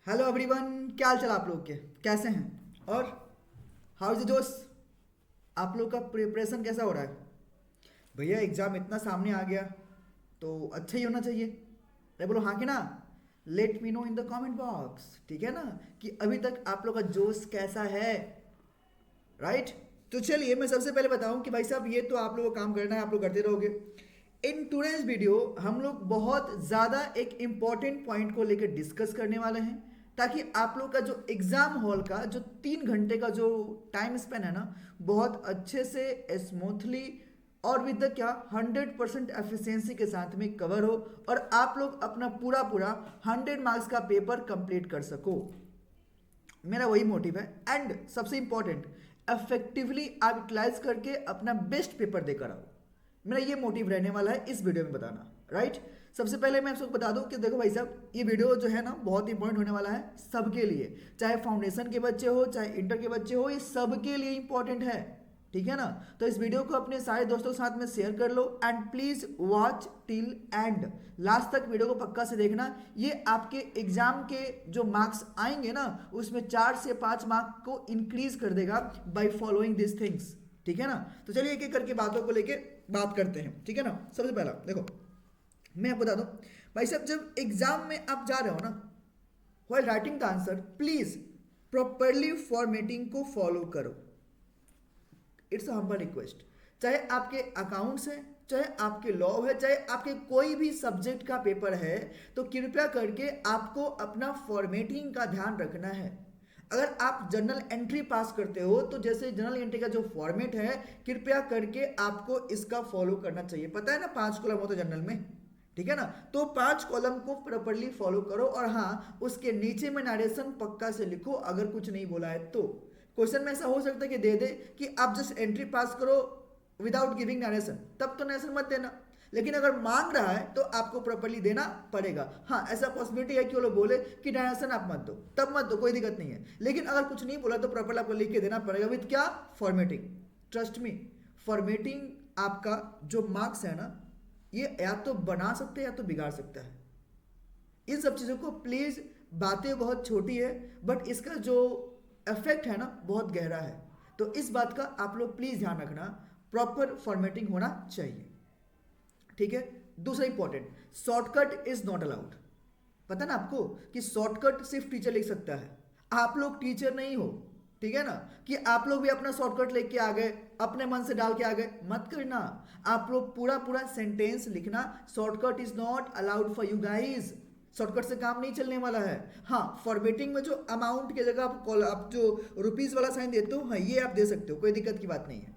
Hello everyone, क्या हाल चाल आप लोग के? कैसे हैं? और हाउ इज द जोश? आप लोग का प्रिपरेशन कैसा हो रहा है? भैया एग्जाम इतना सामने आ गया तो अच्छा ही होना चाहिए। अरे बोलो हाँ कि ना? Let me know in the comment box, ठीक है ना, कि अभी तक आप लोग का जोश कैसा है। राइट? तो चलिए मैं सबसे पहले बताऊं कि भाई साहब ये तो आप लोगों को काम करना है, आप लोग करते रहोगे। इन टूडेज वीडियो हम लोग बहुत ज़्यादा एक इम्पॉर्टेंट पॉइंट को लेकर डिस्कस करने वाले हैं, ताकि आप लोग का जो एग्जाम हॉल का जो 3 घंटे का जो टाइम स्पेन है ना, बहुत अच्छे से स्मूथली और विद द क्या 100% एफिशिएंसी के साथ में कवर हो, और आप लोग अपना पूरा पूरा 100 मार्क्स का पेपर कंप्लीट कर सको। मेरा वही मोटिव है। एंड सबसे इंपॉर्टेंट, इफेक्टिवली आप यूटिलाइज करके अपना बेस्ट पेपर देकर आओ। मेरा ये मोटिव रहने वाला है इस वीडियो में बताना। राइट? सबसे पहले मैं आप सबको बता दूं कि देखो भाई साहब, ये वीडियो जो है ना बहुत इंपॉर्टेंट होने वाला है सबके लिए, चाहे फाउंडेशन के बच्चे हो चाहे इंटर के बच्चे हो, ये सबके लिए इंपॉर्टेंट है। ठीक है ना? तो इस वीडियो को अपने सारे दोस्तों के साथ में शेयर कर लो and please watch till end, last तक वीडियो को पक्का से देखना। ये आपके एग्जाम के जो मार्क्स आएंगे ना, उसमें 4 से 5 मार्क को इंक्रीज कर देगा बाय फॉलोइंग दिस थिंग्स। ठीक है ना? तो चलिए एक एक करके बातों को लेके बात करते हैं। ठीक है ना? सबसे पहला देखो, मैं आपको बता दूं भाई साहब, जब एग्जाम में आप जा रहे हो ना, while writing the answer please properly formatting को फॉलो करो। It's a humble request. चाहे आपके अकाउंट्स है, चाहे आपके लॉ है, चाहे आपके कोई भी सब्जेक्ट का पेपर है, तो कृपया करके आपको अपना फॉर्मेटिंग का ध्यान रखना है। अगर आप जर्नल एंट्री पास करते हो तो जैसे जर्नल एंट्री का जो फॉर्मेट है, कृपया करके आपको इसका फॉलो करना चाहिए। पता है ना 5 कॉलम होता है जर्नल में, ठीक है ना? तो 5 कॉलम को प्रॉपरली फॉलो करो, और हाँ उसके नीचे में नरेशन पक्का से लिखो अगर कुछ नहीं बोला है तो। क्वेश्चन में ऐसा हो सकता है कि दे दे कि आप जस्ट एंट्री पास करो विदाउट गिविंग नरेशन, तब तो नरेशन मत देना। लेकिन अगर मांग रहा है तो आपको प्रॉपरली देना पड़ेगा। हाँ ऐसा पॉसिबिलिटी है कि वो लोग बोले कि नरेशन आप मत दो, तब मत दो, कोई दिक्कत नहीं है। लेकिन अगर कुछ नहीं बोला तो प्रॉपरली आपको लिख के देना पड़ेगा विद क्या? फॉर्मेटिंग। ट्रस्ट मी, फॉर्मेटिंग आपका जो मार्क्स है ना, ये या तो बना सकते हैं या तो बिगाड़ सकता है। इन सब चीज़ों को प्लीज़, बातें बहुत छोटी है बट इसका जो इफेक्ट है ना बहुत गहरा है। तो इस बात का आप लोग प्लीज़ ध्यान रखना, प्रॉपर फॉर्मेटिंग होना चाहिए। ठीक है? दूसरा important, shortcut is not allowed. पता ना आपको कि शॉर्टकट सिर्फ टीचर लिख सकता है, आप लोग टीचर नहीं हो। ठीक है ना? कि आप लोग भी अपना शॉर्टकट लेके आ गए, अपने मन से डाल के आ गए, मत करना। आप लोग पूरा पूरा सेंटेंस लिखना। Shortcut is not allowed for you guys. Shortcut से काम नहीं चलने वाला है। हाँ फॉर्मेटिंग में जो अमाउंट की जगह आप जो रुपीज वाला साइन देते हो, हाँ ये आप दे सकते हो, कोई दिक्कत की बात नहीं है।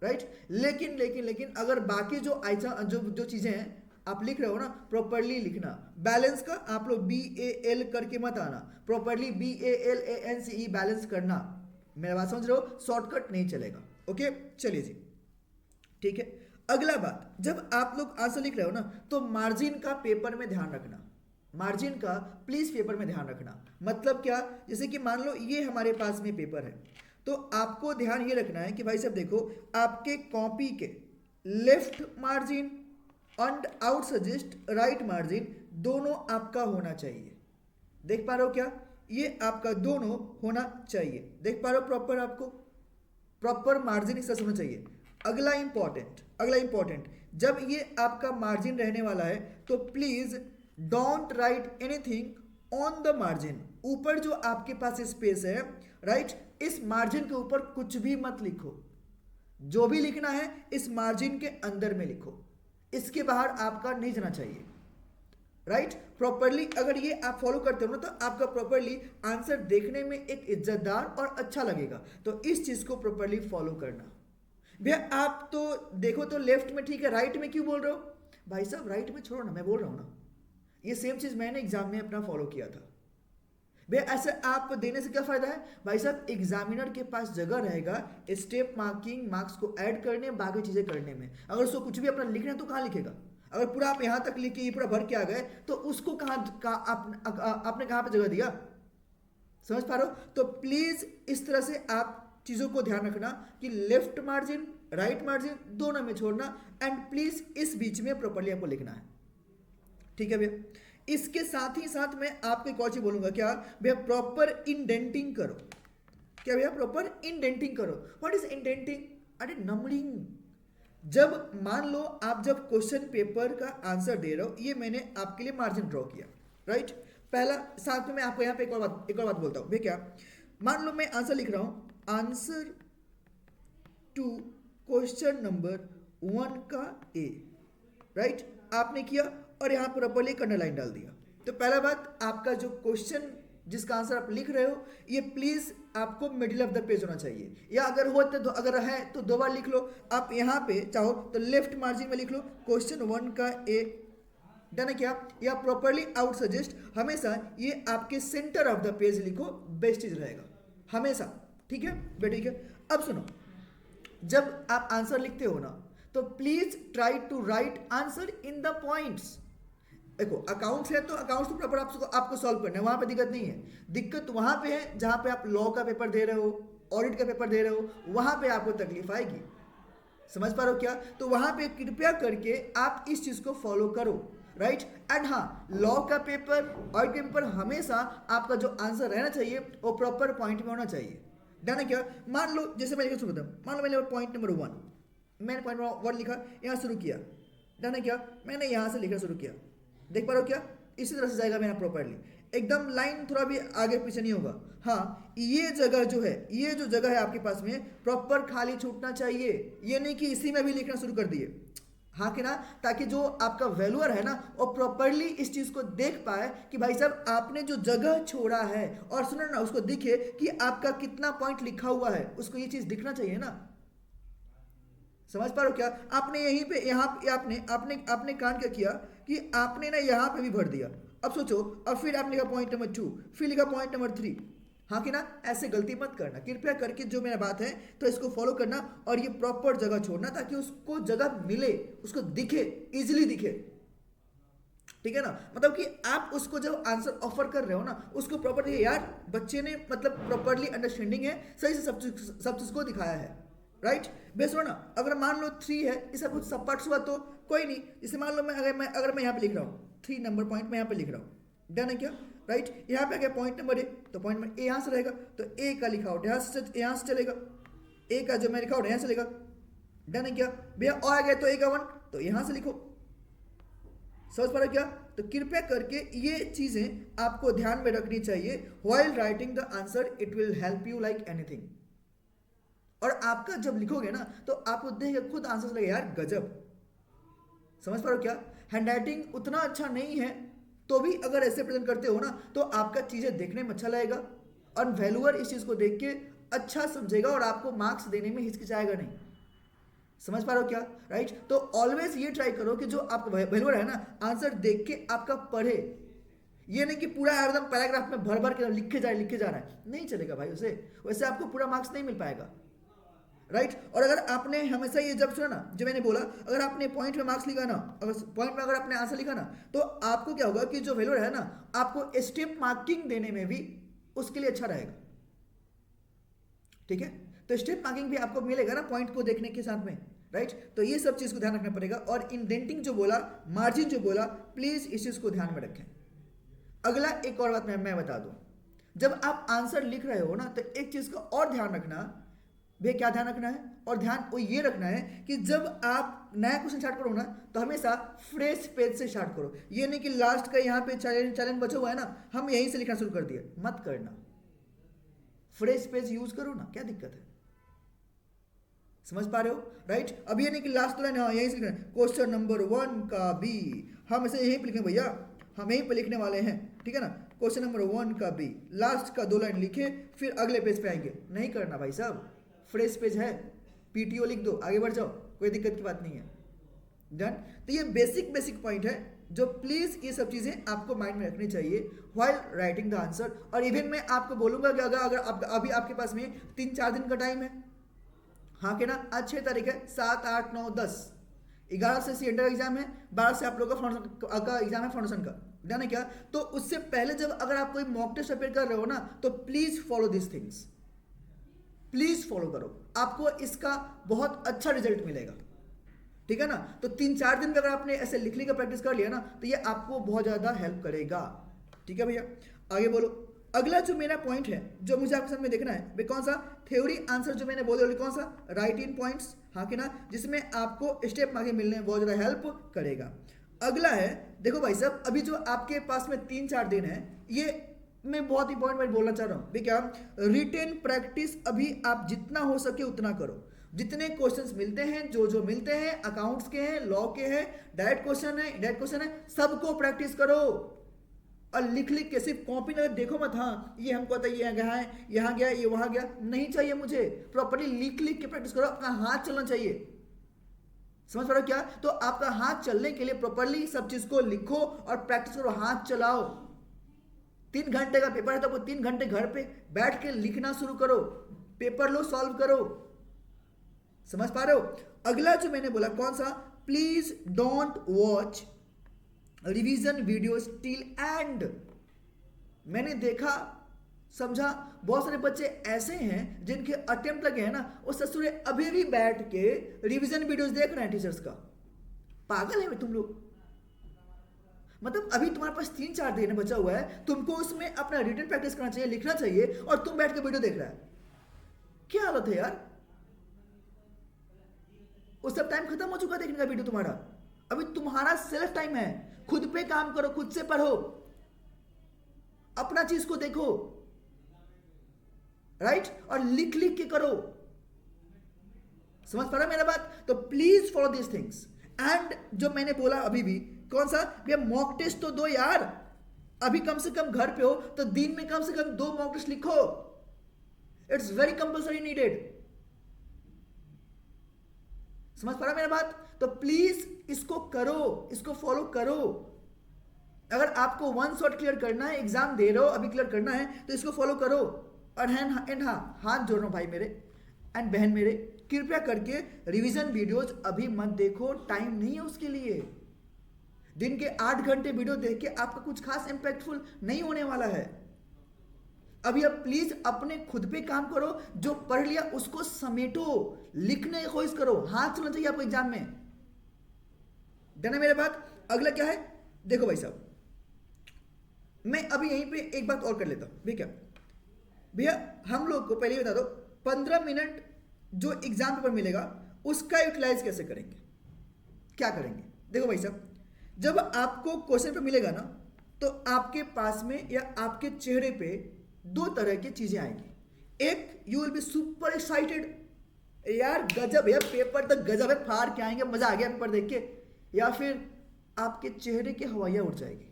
राइट? लेकिन लेकिन लेकिन अगर बाकी जो जो जो चीजें हैं आप लिख रहे हो ना, प्रॉपरली लिखना। बैलेंस का आप लोग BAL करके मत आना, प्रॉपरली BALANCE बैलेंस करना। मेरा बात समझ रहे हो? शॉर्टकट नहीं चलेगा। ओके चलिए जी, ठीक है। अगला बात, जब आप लोग आंसर लिख रहे हो ना, तो मार्जिन का पेपर में ध्यान रखना। मार्जिन का प्लीज पेपर में ध्यान रखना। मतलब क्या? जैसे कि मान लो ये हमारे पास में पेपर है, तो आपको ध्यान ये रखना है कि भाई साहब देखो, आपके कॉपी के left margin and out suggest right margin दोनों आपका होना चाहिए। देख पा रहे हो क्या? ये आपका दोनों होना चाहिए। देख पा रहे हो? प्रॉपर आपको प्रॉपर मार्जिन इस तरह से होना चाहिए। अगला इंपॉर्टेंट, जब ये आपका मार्जिन रहने वाला है तो please don't write anything on the margin. ऊपर जो आपके पास स्पेस है, राइट, इस मार्जिन के ऊपर कुछ भी मत लिखो। जो भी लिखना है इस मार्जिन के अंदर में लिखो, इसके बाहर आपका नहीं जाना चाहिए। राइट? प्रॉपरली अगर ये आप फॉलो करते हो ना, तो आपका प्रॉपरली आंसर देखने में एक इज्जतदार और अच्छा लगेगा। तो इस चीज को प्रॉपरली फॉलो करना। भैया आप तो देखो तो लेफ्ट में ठीक है, राइट में क्यों बोल रहे हो? भाई साहब राइट में छोड़ो ना, मैं बोल रहा हूं ना, ये सेम चीज मैंने एग्जाम में अपना फॉलो किया था। भैया ऐसे आप देने से क्या फायदा है? भाई साहब एग्जामिनर के पास जगह रहेगा स्टेप मार्किंग, मार्क्स को ऐड करने, बाकी चीजें करने में। अगर उसको कुछ भी अपना लिखना है तो कहाँ लिखेगा? अगर पूरा आप यहां तक लिख के ये पूरा भर के आ गए तो उसको आपने कहां पे जगह दिया? समझ पा रहे हो? तो प्लीज इस तरह से आप चीजों को ध्यान रखना कि लेफ्ट मार्जिन राइट मार्जिन दोनों में छोड़ना, एंड प्लीज इस बीच में प्रॉपरली आपको लिखना है। ठीक है भैया? इसके साथ ही साथ मैं आपको एक और चीज बोलूंगा, क्या भैया प्रॉपर इंडेंटिंग करो। क्या भैया प्रॉपर इंडेंटिंग करो। What is indenting? अरे नंबरिंग। जब मान लो आप जब क्वेश्चन पेपर का आंसर दे रहे हो, ये मैंने आपके लिए मार्जिन ड्रॉ किया, राइट। पहला साथ में मैं आपको यहाँ पे एक और बात बोलता हूँ भैया। क्या मान लो मैं आंसर लिख रहा हूँ, आंसर टू क्वेश्चन नंबर 1 का ए, राइट। आपने किया और यहाँ पर प्रॉपर्ली अंडरलाइन डाल दिया। तो पहला बात, आपका जो क्वेश्चन जिसका आंसर आप लिख रहे हो, ये प्लीज आपको मिडिल ऑफ द पेज होना चाहिए, या अगर हो तो अगर है तो 2 बार लिख लो। आप यहाँ पे चाहो तो लेफ्ट मार्जिन में लिख लो क्वेश्चन 1 का ए, डन है क्या? या प्रॉपर्ली आउट सजेस्ट हमेशा ये आपके सेंटर ऑफ द पेज लिखो, बेस्ट चीज रहेगा हमेशा, ठीक है बेटा, ठीक है। अब सुनो, जब आप आंसर लिखते हो ना, तो please try to write answer in the points. देखो अकाउंट्स है तो अकाउंट्स तो प्रॉपर आपको सॉल्व करना है, वहां पे दिक्कत नहीं है। दिक्कत वहां पे है जहां पे आप लॉ का पेपर दे रहे हो, ऑडिट का पेपर दे रहे हो, वहां पे आपको तकलीफ आएगी। समझ पा रहे हो क्या? तो वहां पे कृपया करके आप इस चीज को फॉलो करो, राइट। एंड हाँ, लॉ का पेपर, ऑडिट के पेपर, हमेशा आपका जो आंसर रहना चाहिए वो प्रॉपर पॉइंट में होना चाहिए, डन है क्या? मान लो जैसे मैं लिखा शुरू करता हूँ, मान लो मैंने पॉइंट नंबर 1, मैंने पॉइंट नंबर 1 लिखा, यहाँ शुरू किया, डन है क्या? मैंने यहाँ से लिखना शुरू किया, देख पा रहे हो क्या? इसी तरह से जाएगा मेरा प्रॉपरली, एकदम लाइन थोड़ा भी आगे पीछे नहीं होगा। हाँ, ये जगह जो है, ये जो जगह है आपके पास में प्रॉपर खाली छूटना चाहिए, ये नहीं कि इसी में भी लिखना शुरू कर दिए, हाँ कि ना, ताकि जो आपका वैल्यूअर है ना वो प्रॉपरली इस चीज को देख पाए कि भाई साहब आपने जो जगह छोड़ा है, और सुनो ना, उसको दिखे कि आपका कितना पॉइंट लिखा हुआ है, उसको ये चीज दिखना चाहिए ना। समझ पा रहे हो क्या? आपने यहीं पे, यहाँ पे आपने आपने आपने कांड क्या किया कि आपने ना यहाँ पे भी भर दिया। अब सोचो, अब फिर आपने लिखा पॉइंट नंबर 2, फिर लिखा पॉइंट नंबर 3, हाँ कि ना? ऐसे गलती मत करना कृपया करके, जो मेरा बात है तो इसको फॉलो करना, और ये प्रॉपर जगह छोड़ना ताकि उसको जगह मिले, उसको दिखे, इजिली दिखे, ठीक है ना? मतलब कि आप उसको जब आंसर ऑफर कर रहे हो ना, उसको प्रॉपर यार बच्चे ने मतलब प्रॉपरली अंडरस्टैंडिंग है, सही से सब चीज को दिखाया है, राइट। बेस हो ना, अगर मान लो 3 है, इसका कुछ सब पार्ट्स हुआ तो कोई नहीं, इसे मान लो मैं अगर मैं यहाँ पे लिख रहा हूँ 3 नंबर पॉइंट, मैं यहाँ पे लिख रहा हूँ, डन है क्या, राइट। यहाँ पे आ गया पॉइंट नंबर ए, तो पॉइंट नंबर ए यहाँ से रहेगा, तो ए का लिखा आउट यहाँ से चलेगा, ए का जो मैं लिखा आउट यहाँ से चलेगा, डन है क्या भैया? और आ गया तो ए का 1 तो यहाँ से लिखो। समझ पा रहे क्या? तो कृपया करके ये चीजें आपको ध्यान में रखनी चाहिए while writing the answer, it will help you like anything. और आपका जब लिखोगे ना तो आपको देख के खुद आंसर लगेगा यार गजब। समझ पा रहे हो क्या? हैंडराइटिंग उतना अच्छा नहीं है तो भी अगर ऐसे प्रेजेंट करते हो ना तो आपका चीजें देखने में अच्छा लगेगा, और वैल्यूअर इस चीज को देख के अच्छा समझेगा और आपको मार्क्स देने में हिचकिचाएगा नहीं। समझ पा रहे हो क्या? राइट। तो ऑलवेज ये ट्राई करो कि जो आपका वैल्यूअर है ना, आंसर देख के आपका पढ़े, ये नहीं कि पूरा एकदम पैराग्राफ में भर भर के लिखे जा रहा है, नहीं चलेगा भाई, उसे वैसे आपको पूरा मार्क्स नहीं मिल पाएगा, राइट। और अगर आपने हमेशा ये जब सुना ना, जो मैंने बोला, अगर आपने पॉइंट में मार्क्स लिखा ना, अगर पॉइंट में अगर आपने आंसर लिखा ना, तो आपको क्या होगा कि जो वैल्यूअर है ना, आपको स्टेप मार्किंग देने में भी उसके लिए अच्छा रहेगा, ठीक है। तो स्टेप मार्किंग भी आपको मिलेगा ना पॉइंट को देखने के साथ में, राइट। तो ये सब चीज को ध्यान रखना पड़ेगा, और इंडेंटिंग जो बोला, मार्जिन जो बोला, प्लीज इस चीज को ध्यान में रखें। अगला एक और बात मैं बता दूं, जब आप आंसर लिख रहे हो ना तो एक चीज का और ध्यान रखना भैया, क्या ध्यान रखना है? और ध्यान वो ये रखना है कि जब आप नया क्वेश्चन स्टार्ट करो ना तो हमेशा फ्रेश पेज से स्टार्ट करो, ये नहीं कि लास्ट का यहाँ पे चैलेंज बचा हुआ है ना, हम यहीं से लिखना शुरू कर दिए, मत करना। फ्रेश पेज यूज करो ना, क्या दिक्कत है? समझ पा रहे हो, राइट। अब ये नहीं कि लास्ट लाइन हाँ यहीं से लिखना है, क्वेश्चन नंबर 1 का बी, हम इसे यहीं पे लिखें भैया, हम यहीं पे लिखने वाले हैं, ठीक है ना। क्वेश्चन नंबर 1 का बी, लास्ट का 2 लाइन लिखे, फिर अगले पेज पे आएंगे, नहीं करना भाई साहब। फ्रेश पेज है, पीटीओ लिख दो, आगे बढ़ जाओ, कोई दिक्कत की बात नहीं है, डन। तो ये बेसिक पॉइंट है जो प्लीज ये सब चीजें आपको माइंड में रखनी चाहिए व्हाइल राइटिंग द आंसर। और इवन मैं आपको बोलूंगा कि अगर अभी आपके पास में 3-4 दिन का टाइम है, हाँ के ना, आज 6 तारीख है, 7, 8, 9, 10, 11 से सी का एग्जाम है, 12 से आप लोग का एग्जाम है फाउंडेशन का, डन है क्या? तो उससे पहले जब अगर आप कोई मॉक टेस्ट प्रिपेयर कर रहे हो ना, तो please follow this things, please follow करो, आपको इसका बहुत अच्छा रिजल्ट मिलेगा, ठीक है ना। तो 3-4 दिन में अगर आपने ऐसे लिखने का प्रैक्टिस कर लिया ना तो ये आपको बहुत ज़्यादा हेल्प करेगा। ठीक है भैया, आगे बोलो। अगला जो मेरा पॉइंट है जो मुझे आपके सामने देखना है भाई, कौन सा थ्योरी आंसर जो मैंने बोले कौन सा, राइट इन पॉइंट्स, हाँ कि ना, जिसमें आपको स्टेप आगे मिलने में बहुत ज़्यादा हेल्प करेगा। अगला है, देखो भाई साहब, अभी जो आपके पास में 3-4 दिन है, ये मैं बहुत इंपॉर्टेंट बात बोलना चाह रहा हूँ भाई, क्या रिटेन प्रैक्टिस अभी आप जितना हो सके उतना करो। जितने क्वेश्चंस मिलते हैं, जो जो मिलते हैं, अकाउंट्स के हैं, लॉ के हैं, डायरेक्ट क्वेश्चन है, इनडायरेक्ट क्वेश्चन है, सबको प्रैक्टिस करो। और लिख लिख के सिर्फ कॉपी ना देखो मत, हाँ ये हमको आता है, ये गया है, यहाँ गया, ये वहां गया, नहीं चाहिए मुझे। प्रॉपर्ली लिख लिख के प्रैक्टिस करो, अपना हाथ चलना चाहिए। समझ पा रहे हो क्या? तो आपका हाथ चलने के लिए प्रॉपर्ली सब चीज को लिखो और प्रैक्टिस करो, हाथ चलाओ। 3 घंटे का पेपर है तो 3 घंटे घर पे बैठ के लिखना शुरू करो, पेपर लो, सॉल्व करो। समझ पा रहे हो? अगला जो मैंने बोला कौन सा, please don't watch revision videos till and. मैंने देखा, समझा, बहुत सारे बच्चे ऐसे हैं जिनके अटेम्प्ट लगे हैं ना, वो ससुरे अभी भी बैठ के रिवीजन वीडियोस देख रहे हैं टीचर्स का। पागल है तुम लोग। मतलब अभी तुम्हारे पास 3-4 दिन बचा हुआ है, तुमको उसमें अपना रिटन प्रैक्टिस करना चाहिए, लिखना चाहिए, और तुम बैठ के वीडियो देख रहा है। क्या हालत है यार? उस सब टाइम खत्म हो चुका है देखने का वीडियो तुम्हारा। अभी तुम्हारा सेल्फ टाइम है, खुद पे काम करो, खुद से पढ़ो, अपना चीज को देखो, राइट? और लिख लिख के करो। समझ पा रहा है मेरा बात? तो please follow this things. And जो मैंने बोला अभी भी, कौन सा भैया, मॉक टेस्ट तो दो यार। अभी कम से कम घर पे हो तो दिन में कम से कम 2 मॉक टेस्ट लिखो। It's very compulsory needed. समझ पा रहा मेरा बात? तो प्लीज इसको करो, इसको फॉलो करो। अगर आपको 1 शॉट क्लियर करना है, एग्जाम दे रहे हो, अभी क्लियर करना है, तो इसको फॉलो करो। और हाथ जोड़ रहा हूं भाई मेरे एंड बहन मेरे, कृपया करके रिवीजन वीडियोस अभी मत देखो, टाइम नहीं है उसके लिए। दिन के 8 घंटे वीडियो देख के आपका कुछ खास इंपैक्टफुल नहीं होने वाला है। अभी आप प्लीज अपने खुद पे काम करो, जो पढ़ लिया उसको समेटो, लिखने की कोशिश करो, हाथ चलना चाहिए आपको एग्जाम में। डन है मेरे बात? अगला क्या है, देखो भाई साहब, मैं अभी यहीं पे एक बात और कर लेता हूं। ठीक है भैया, हम लोग को पहले बता दो, 15 मिनट जो एग्जाम पेपर मिलेगा उसका यूटिलाइज कैसे करेंगे, क्या करेंगे? देखो भाई साहब, जब आपको क्वेश्चन पेपर मिलेगा ना, तो आपके पास में या आपके चेहरे पे 2 तरह की चीजें आएंगी। एक, you will be super excited, यार गजब यार, पेपर तक गजब है, फाड़ के आएंगे, मजा आ गया पेपर देख के। या फिर आपके चेहरे की हवाइयां उड़ जाएगी।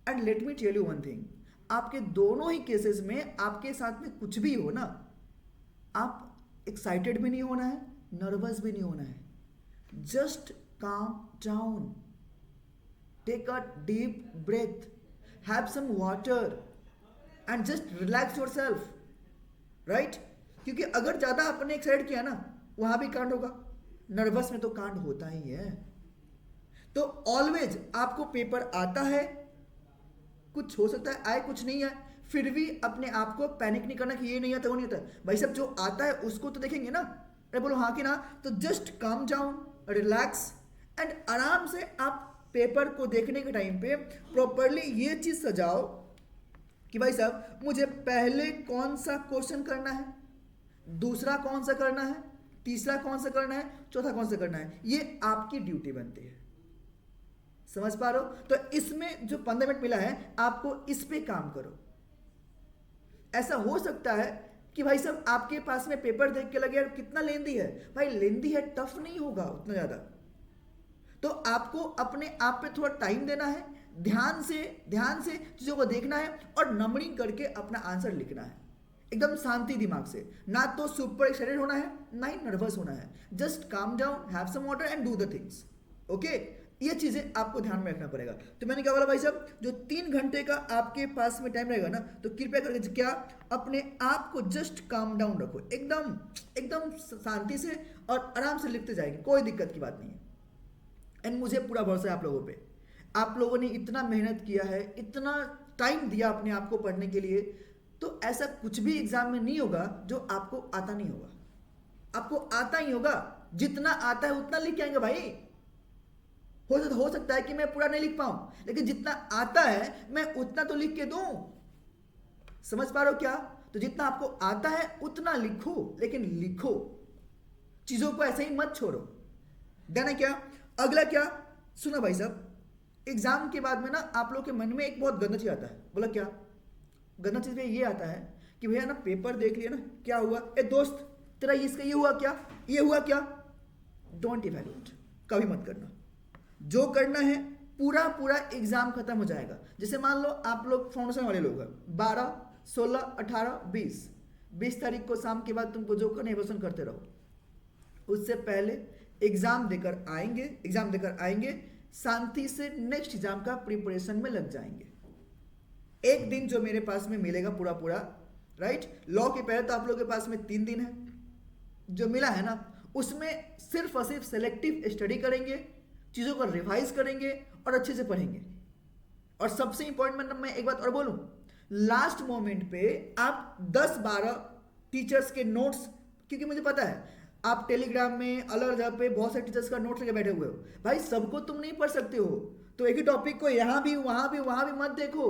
And let me tell you one thing, आपके दोनों ही केसेस में आपके साथ में कुछ भी हो ना, आप एक्साइटेड भी नहीं होना है, नर्वस भी नहीं होना है। Just calm down, take a deep breath, have some water and just relax yourself, right? क्योंकि अगर ज्यादा आपने एक्साइट किया ना, वहां भी कांड होगा, नर्वस में तो कांड होता ही है। तो ऑलवेज आपको पेपर आता है, कुछ हो सकता है आए, कुछ नहीं है, फिर भी अपने आप को पैनिक नहीं करना कि ये नहीं आता, वो नहीं आता। भाई सब जो आता है उसको तो देखेंगे ना, अरे बोलो हाँ कि ना, तो just calm down, relax and आराम से आप पेपर को देखने के टाइम पे प्रॉपरली ये चीज सजाओ कि भाई साहब मुझे पहले कौन सा क्वेश्चन करना है, दूसरा कौन सा करना है, तीसरा कौन सा करना है, चौथा कौन सा करना है। ये आपकी ड्यूटी बनती है। समझ पा रहे हो? तो इसमें जो 15 मिनट मिला है, आपको इस पे काम करो। ऐसा हो सकता है कि भाई साहब आपके पास में पेपर देख के लगे यार कितना लेंदी है, भाई लेंदी है, टफ नहीं होगा उतना ज्यादा। तो आपको अपने आप पे थोड़ा टाइम देना है, ध्यान से चीजों को देखना है और नंबरिंग करके अपना आंसर लिखना है, एकदम शांति दिमाग से। ना तो सुपर एक्साइटेड होना है, ना ही नर्वस होना है। Just calm down, have some water and do the things. Okay, ये चीजें आपको ध्यान में रखना पड़ेगा। तो मैंने क्या बोला भाई साहब, जो 3 घंटे का आपके पास में टाइम रहेगा ना, तो कृपया करके क्या अपने आप को जस्ट काम डाउन रखो, एकदम शांति से और आराम से लिखते जाएंगे, कोई दिक्कत की बात नहीं है। एंड मुझे पूरा भरोसा है आप लोगों पे, आप लोगों ने इतना मेहनत किया है, इतना टाइम दिया अपने आप को पढ़ने के लिए, तो ऐसा कुछ भी एग्जाम में नहीं होगा जो आपको आता नहीं होगा, आपको आता ही होगा। जितना आता है उतना लिख के आएंगे भाई। हो सकता है कि मैं पूरा नहीं लिख पाऊं, लेकिन जितना आता है मैं उतना तो लिख के दूं। समझ पा रहे हो क्या? तो जितना आपको आता है उतना लिखो, लेकिन लिखो, चीजों को ऐसे ही मत छोड़ो। डन है क्या? अगला क्या, सुनो भाई साहब, एग्जाम के बाद में ना आप लोग के मन में एक बहुत गंदा चीज आता है। बोला क्या गंदा चीज? ये आता है कि भैया ना पेपर देख लिया ना, क्या हुआ, ए दोस्त तेरा इसका ये हुआ क्या, ये हुआ क्या? डोंट इवैल्यूएट, कभी मत करना। जो करना है पूरा पूरा एग्जाम खत्म हो जाएगा। जैसे मान लो आप लोग फाउंडेशन वाले लोग हैं, 12, 16, 18, 20 तारीख को शाम के बाद तुमको जो करना है वसन करते रहो। उससे पहले एग्जाम देकर आएंगे, शांति से नेक्स्ट एग्जाम का प्रिपरेशन में लग जाएंगे। एक दिन जो मेरे पास में मिलेगा पूरा पूरा, राइट, लॉ के पहले तो आप लोगों के पास में 3 दिन है, जो मिला है ना उसमें सिर्फ और सिर्फ सेलेक्टिव स्टडी करेंगे, चीजों को रिवाइज करेंगे और अच्छे से पढ़ेंगे। और सबसे इंपॉर्टेंट मैं एक बात और बोलूं, लास्ट मोमेंट पे आप 10-12 टीचर्स के नोट्स, क्योंकि मुझे पता है आप टेलीग्राम में अलग जगह पे बहुत सारे टीचर्स का नोट्स लेके बैठे हुए हो, भाई सबको तुम नहीं पढ़ सकते हो, तो एक ही टॉपिक को यहां भी वहां भी मत देखो।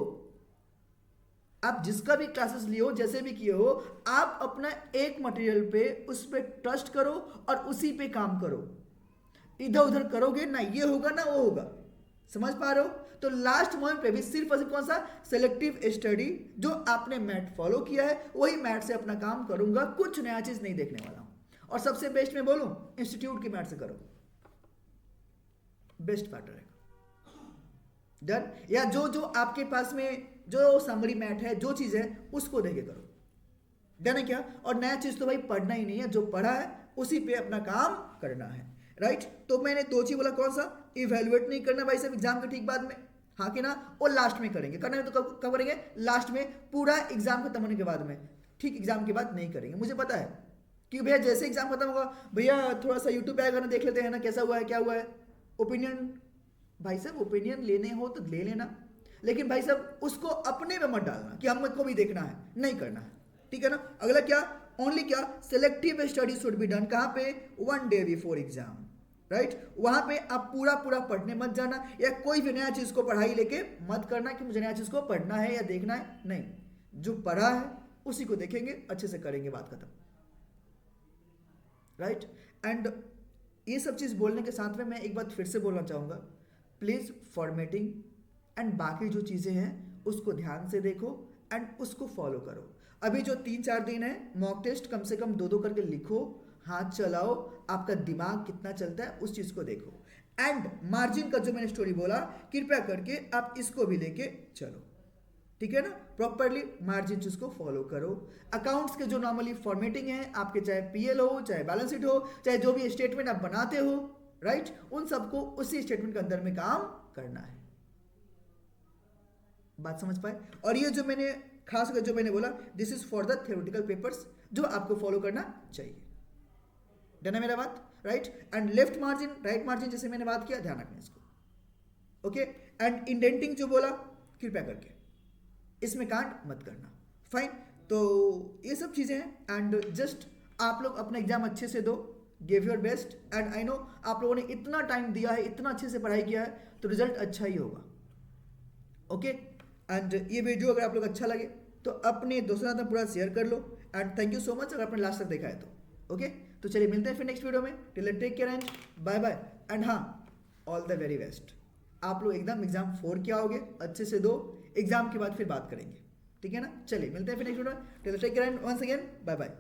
आप जिसका भी क्लासेस लियो, जैसे भी किए हो, आप अपना एक मटेरियल पे उस पर ट्रस्ट करो और उसी पे काम करो। इधर उधर करोगे ना ये होगा ना वो होगा। समझ पा रहे हो? तो लास्ट मोमेंट पे भी सिर्फ और सिर्फ कौन सा, सेलेक्टिव स्टडी, जो आपने मैथ फॉलो किया है वही मैथ से अपना काम करूंगा, कुछ नया चीज नहीं देखने वाला हूं। और सबसे बेस्ट मैं बोलूं, इंस्टीट्यूट की मैथ से करो, बेस्ट पार्टनर है। डन? या जो आपके पास में जो समरी मैथ है, जो चीज है उसको देखे करो। डन है क्या? और नया चीज तो भाई पढ़ना ही नहीं है, जो पढ़ा है उसी पे अपना काम करना है, राइट? तो मैंने 2 चीज बोला, कौन सा, इवेल्युएट नहीं करना भाई साहब एग्जाम के ठीक बाद में, हाँ कि ना, और लास्ट में करेंगे। करना है तो कब करेंगे? लास्ट में, पूरा एग्जाम खत्म होने के बाद में, ठीक एग्जाम के बाद नहीं करेंगे। मुझे पता है कि भैया जैसे एग्जाम खत्म होगा, भैया थोड़ा सा यूट्यूब पे आएगा ना, देख लेते हैं ना कैसा हुआ है क्या हुआ है, ओपिनियन। भाई साहब ओपिनियन लेने हो तो ले लेना, लेकिन भाई साहब उसको अपने में मत डालना कि हमको भी देखना है, नहीं करना है, ठीक है ना? अगला क्या, ओनली क्या, selective study should be done. कहां पे? 1 डे बिफोर एग्जाम, राइट? वहां पे आप पूरा पूरा पढ़ने मत जाना, या कोई भी नया चीज को पढ़ाई लेके मत करना कि मुझे नया चीज को पढ़ना है या देखना है, नहीं, जो पढ़ा है उसी को देखेंगे, अच्छे से करेंगे, बात खत्म, राइट? एंड ये सब चीज बोलने के साथ में मैं एक बात फिर से बोलना चाहूंगा, प्लीज फॉर्मेटिंग एंड बाकी जो चीजें हैं उसको ध्यान से देखो एंड उसको फॉलो करो। अभी जो 3-4 दिन है, मॉक टेस्ट कम से कम 2-2 करके लिखो, हाथ चलाओ, आपका दिमाग कितना चलता है उस चीज को देखो। एंड मार्जिन का जो मैंने स्टोरी बोला, कृपया करके आप इसको भी लेके चलो, ठीक है ना? प्रॉपरली मार्जिन चीज को फॉलो करो। अकाउंट्स के जो नॉर्मली फॉर्मेटिंग है आपके, चाहे पीएल हो, चाहे बैलेंस शीट हो, चाहे जो भी स्टेटमेंट आप बनाते हो, राइट, उन सबको उसी स्टेटमेंट के अंदर में काम करना है। बात समझ पाए? और ये जो मैंने खास कर जो मैंने बोला, this is for the theoretical papers, जो आपको फॉलो करना चाहिए। डन है मेरा बात, right? And left margin, right margin, जैसे मैंने बात किया, ध्यान रखना इसको, ओके? एंड इंडेंटिंग जो बोला, कृपया करके इसमें कांट मत करना, फाइन? तो ये सब चीजें हैं। एंड जस्ट आप लोग अपना एग्जाम अच्छे से दो, give your best. And I know आप लोगों ने इतना टाइम दिया है, इतना अच्छे से पढ़ाई किया है, तो रिजल्ट अच्छा ही होगा, ओके? एंड ये वीडियो अगर आप लोग अच्छा लगे तो अपने दोस्तों के साथ पूरा शेयर कर लो। And thank you so much अगर आपने लास्ट तक देखा है तो, ओके? तो चलिए मिलते हैं फिर नेक्स्ट वीडियो में। Till then take care and bye bye. And हाँ, ऑल द वेरी बेस्ट। आप लोग एकदम एग्जाम 4 के आओगे, अच्छे से दो, एग्जाम के बाद फिर बात करेंगे, ठीक है ना? चलिए मिलते हैं फिर नेक्स्ट वीडियो में। Till then take care and once again bye bye.